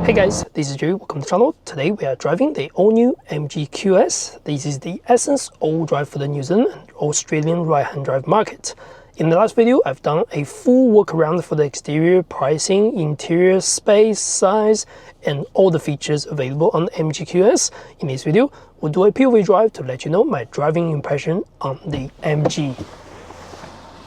Hey guys, this is Drew, welcome to the channel. Today we are driving the all-new MG QS. This is the essence all drive for the New Zealand and Australian right-hand drive market. In the last video, I've done a full walk around for the exterior, pricing, interior, space, size, and all the features available on the MG QS. In this video, we'll do a POV drive to let you know my driving impression on the MG.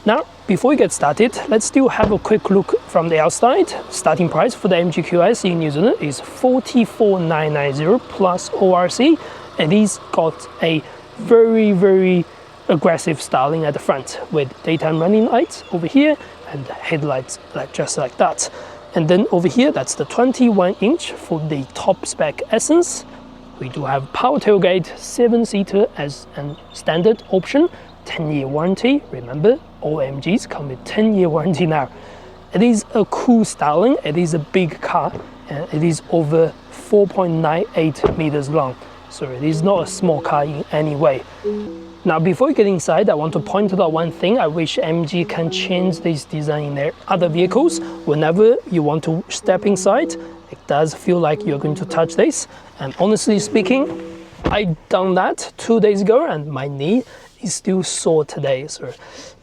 Now, before we get started, let's still have a quick look from the outside. Starting price for the MG QS in New Zealand is $44,990 plus ORC, and it's got a very aggressive styling at the front with daytime running lights over here and headlights just like that. And then over here, that's the 21-inch for the top spec essence. We do have power tailgate, 7-seater as a standard option, 10-year warranty. Remember, all MGs come with 10-year warranty now. It is a cool styling, it is a big car, and it is over 4.98 meters long. So it is not a small car in any way. Now, before we get inside, I want to point out one thing. I wish MG can change this design in their other vehicles. Whenever you want to step inside, it does feel like you're going to touch this. And honestly speaking, I done that 2 days ago and my knee is still sore today. So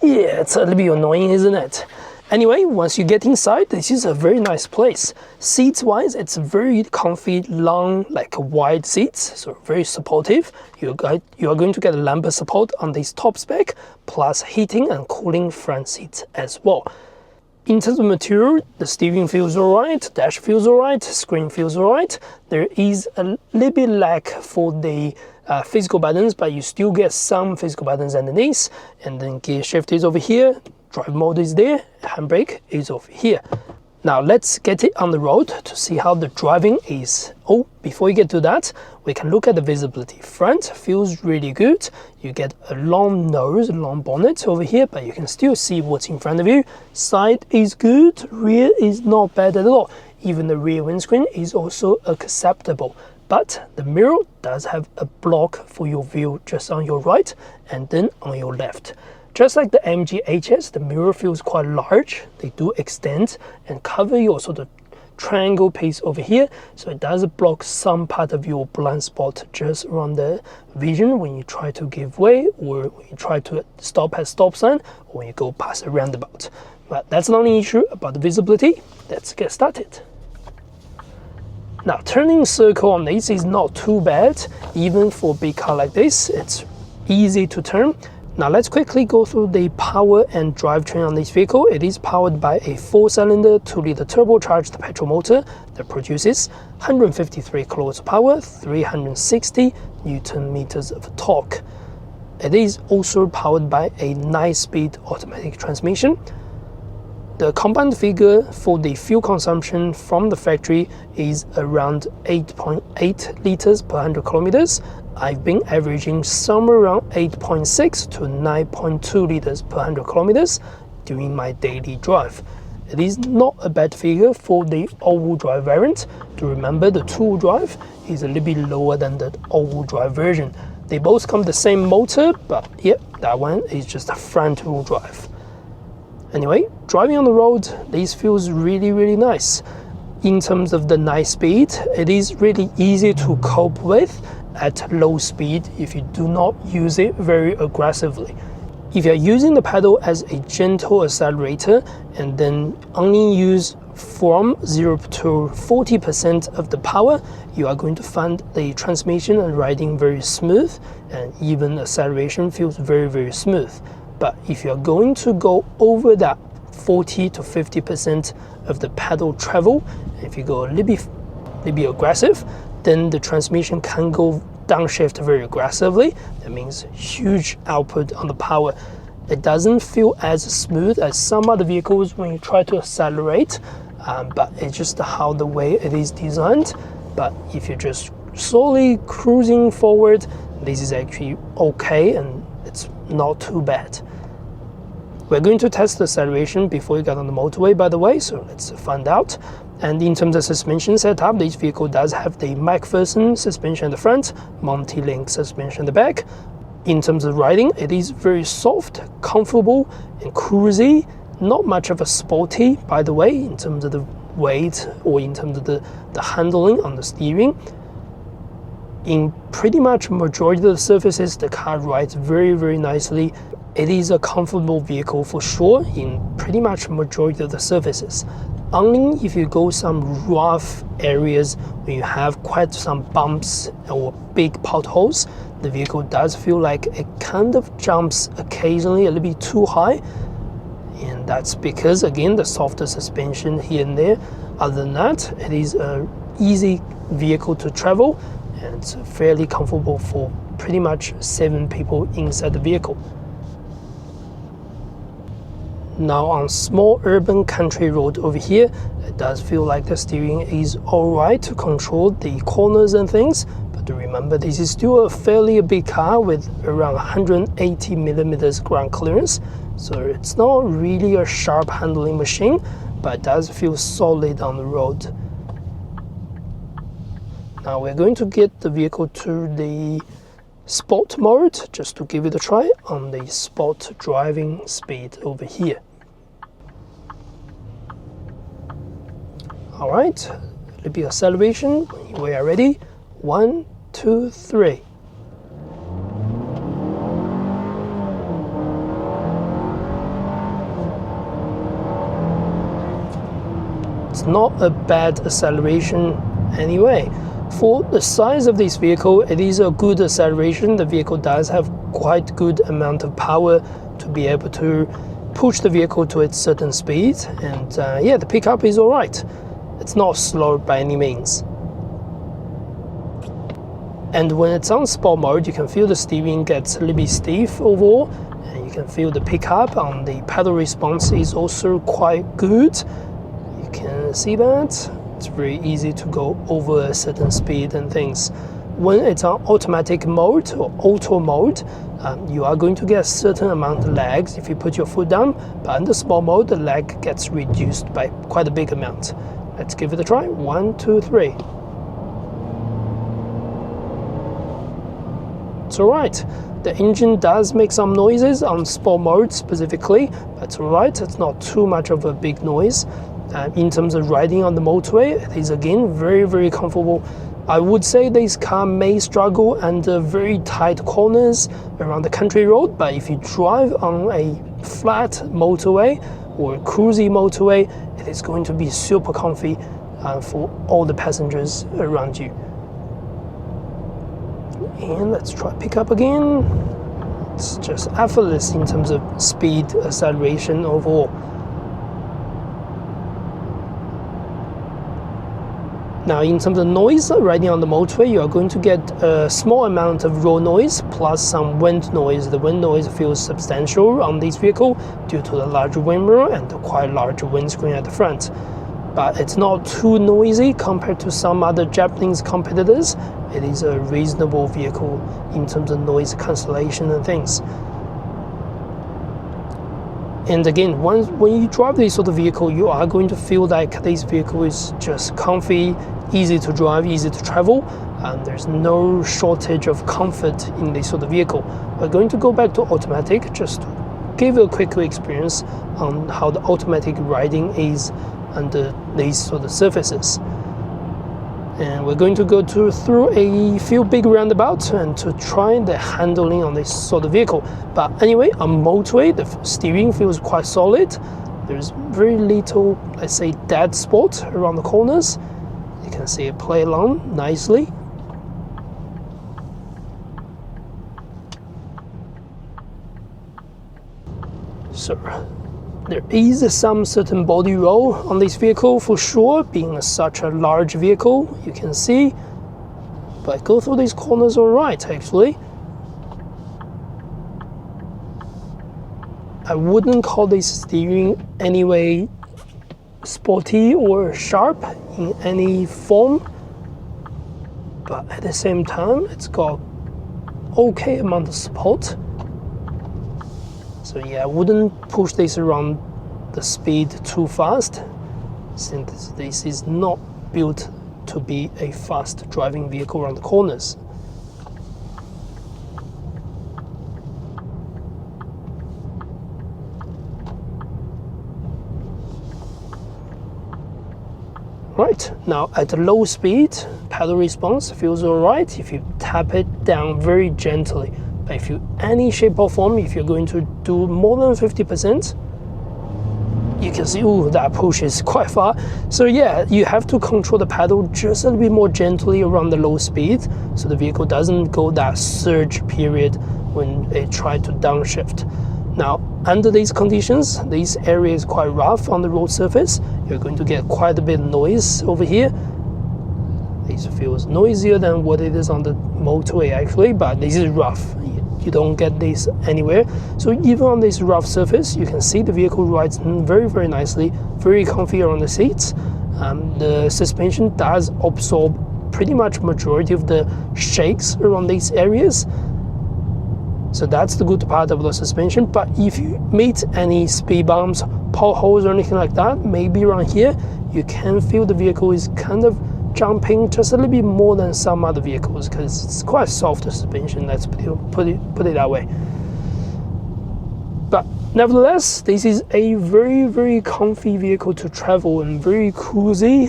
yeah, it's a little bit annoying, isn't it? Anyway, once you get inside, this is a very nice place. Seats wise, it's very comfy, long, like wide seats, so very supportive. You are going to get a lumbar support on this top spec, plus heating and cooling front seats as well. In terms of material, the steering feels alright, dash feels alright, screen feels alright. There is a little bit lack for the physical buttons, but you still get some physical buttons underneath. And then gear shift is over here, drive mode is there, handbrake is over here. Now let's get it on the road to see how the driving is. Oh, before we get to that, we can look at the visibility. Front feels really good. You get a long nose, long bonnet over here, but you can still see what's in front of you. Side is good, rear is not bad at all. Even the rear windscreen is also acceptable. But the mirror does have a block for your view just on your right and then on your left. Just like the MG HS, the mirror feels quite large. They do extend and cover your sort of triangle piece over here, so it does block some part of your blind spot just around the vision when you try to give way, or when you try to stop at stop sign, or when you go past a roundabout. But that's the only issue about the visibility. Let's get started. Now, turning circle on this is not too bad. Even for a big car like this, it's easy to turn. Now let's quickly go through the power and drivetrain on this vehicle. It is powered by a 4-cylinder 2-liter turbocharged petrol motor that produces 153 kilowatts of power, 360 Newton meters of torque. It is also powered by a 9-speed automatic transmission. The combined figure for the fuel consumption from the factory is around 8.8 liters per 100 kilometers. I've been averaging somewhere around 8.6 to 9.2 liters per 100 kilometers during my daily drive. It is not a bad figure for the all-wheel drive variant. To remember, the two-wheel drive is a little bit lower than the all-wheel drive version. They both come with the same motor, but yep, that one is just a front-wheel drive. Anyway, driving on the road, this feels really nice. In terms of the 9-speed, it is really easy to cope with at low speed if you do not use it very aggressively. If you're using the pedal as a gentle accelerator and then only use from 0 to 40% of the power, you are going to find the transmission and riding very smooth, and even acceleration feels very smooth. But if you're going to go over that 40 to 50% of the pedal travel, if you go a little bit aggressive, then the transmission can go downshift very aggressively. That means huge output on the power. It doesn't feel as smooth as some other vehicles when you try to accelerate, but it's just how the way it is designed. But if you're just slowly cruising forward, this is actually okay and it's not too bad. We're going to test the acceleration before we get on the motorway, by the way, so let's find out. And in terms of suspension setup, this vehicle does have the MacPherson suspension at the front, multi-link suspension at the back. In terms of riding, it is very soft, comfortable and cruisy. Not much of a sporty, by the way, in terms of the weight or in terms of the handling on the steering. In pretty much majority of the surfaces, the car rides very nicely. It is a comfortable vehicle for sure in pretty much majority of the surfaces. Only if you go some rough areas where you have quite some bumps or big potholes, the vehicle does feel like it kind of jumps occasionally a little bit too high. And that's because, again, the softer suspension here and there. Other than that, it is an easy vehicle to travel, and it's fairly comfortable for pretty much 7 people inside the vehicle. Now on small urban country road over here, it does feel like the steering is alright to control the corners and things, but remember this is still a fairly big car with around 180 millimeters ground clearance, so it's not really a sharp handling machine, but it does feel solid on the road. Now we're going to get the vehicle to the sport mode just to give it a try on the sport driving speed over here. Alright, a little bit of acceleration. We are ready. 1, 2, 3. It's not a bad acceleration anyway. For the size of this vehicle, it is a good acceleration. The vehicle does have quite good amount of power to be able to push the vehicle to its certain speed, and yeah, the pickup is alright. It's not slow by any means. And when it's on sport mode, you can feel the steering gets a little bit stiff overall, and you can feel the pickup on the pedal response is also quite good. You can see that. It's very easy to go over a certain speed and things. When it's on automatic mode or auto mode, you are going to get a certain amount of lags if you put your foot down, but in the sport mode, the lag gets reduced by quite a big amount. Let's give it a try. 1, 2, 3. It's alright. The engine does make some noises on sport mode specifically, but it's alright. It's not too much of a big noise. In terms of riding on the motorway, it is again very comfortable. I would say this car may struggle under very tight corners around the country road, but if you drive on a flat motorway or a cruisy motorway, it is going to be super comfy for all the passengers around you. And let's try pick up again. It's just effortless in terms of speed, acceleration overall. Now in terms of noise, riding on the motorway, you are going to get a small amount of road noise plus some wind noise. The wind noise feels substantial on this vehicle due to the large wind mirror and the quite large windscreen at the front. But it's not too noisy compared to some other Japanese competitors. It is a reasonable vehicle in terms of noise cancellation and things. And again, when you drive this sort of vehicle, you are going to feel like this vehicle is just comfy, easy to drive, easy to travel, and there's no shortage of comfort in this sort of vehicle. We're going to go back to automatic just to give you a quick experience on how the automatic riding is under these sort of surfaces. And we're going to go through a few big roundabouts and to try the handling on this sort of vehicle. But anyway, on motorway, the steering feels quite solid. There's very little, let's say, dead spot around the corners. You can see it play along nicely. So there is some certain body roll on this vehicle for sure, being such a large vehicle, you can see. But go through these corners all right, actually. I wouldn't call this steering anyway sporty or sharp in any form, but at the same time, it's got okay amount of support. So yeah, I wouldn't push this around the speed too fast, since this is not built to be a fast driving vehicle around the corners. Right, now at the low speed, pedal response feels alright if you tap it down very gently. But if you, any shape or form, if you're going to do more than 50%, you can see, ooh, that push is quite far. So yeah, you have to control the pedal just a little bit more gently around the low speed, so the vehicle doesn't go that surge period when it tries to downshift. Now, under these conditions, this area is quite rough on the road surface. You're going to get quite a bit of noise over here. This feels noisier than what it is on the motorway actually, but this is rough. You don't get this anywhere. So even on this rough surface, you can see the vehicle rides very, very nicely, very comfy around the seats. The suspension does absorb pretty much majority of the shakes around these areas. So that's the good part of the suspension. But if you meet any speed bumps, potholes or anything like that, maybe around here, you can feel the vehicle is kind of jumping just a little bit more than some other vehicles because it's quite soft suspension, let's put it that way. But nevertheless, this is a very, very comfy vehicle to travel and very cozy.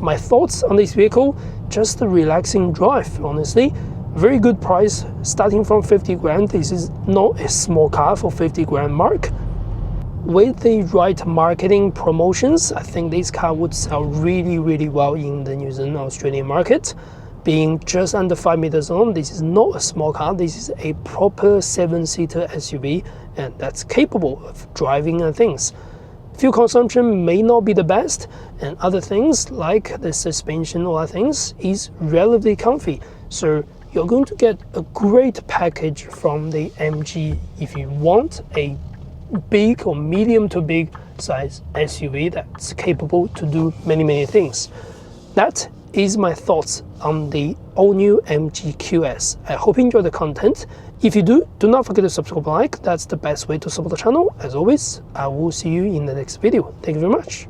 My thoughts on this vehicle, just a relaxing drive, honestly. Very good price, starting from 50 grand. This is not a small car for 50 grand mark. With the right marketing promotions, I think this car would sell really, really well in the New Zealand, Australian market. Being just under 5 meters long, this is not a small car. This is a proper 7-seater SUV, and that's capable of driving and things. Fuel consumption may not be the best, and other things like the suspension or other things is relatively comfy. So you're going to get a great package from the MG if you want a big or medium to big size SUV that's capable to do many, many things. That is my thoughts on the all-new MG QS. I hope you enjoy the content. If you do, do not forget to subscribe and like. That's the best way to support the channel. As always, I will see you in the next video. Thank you very much.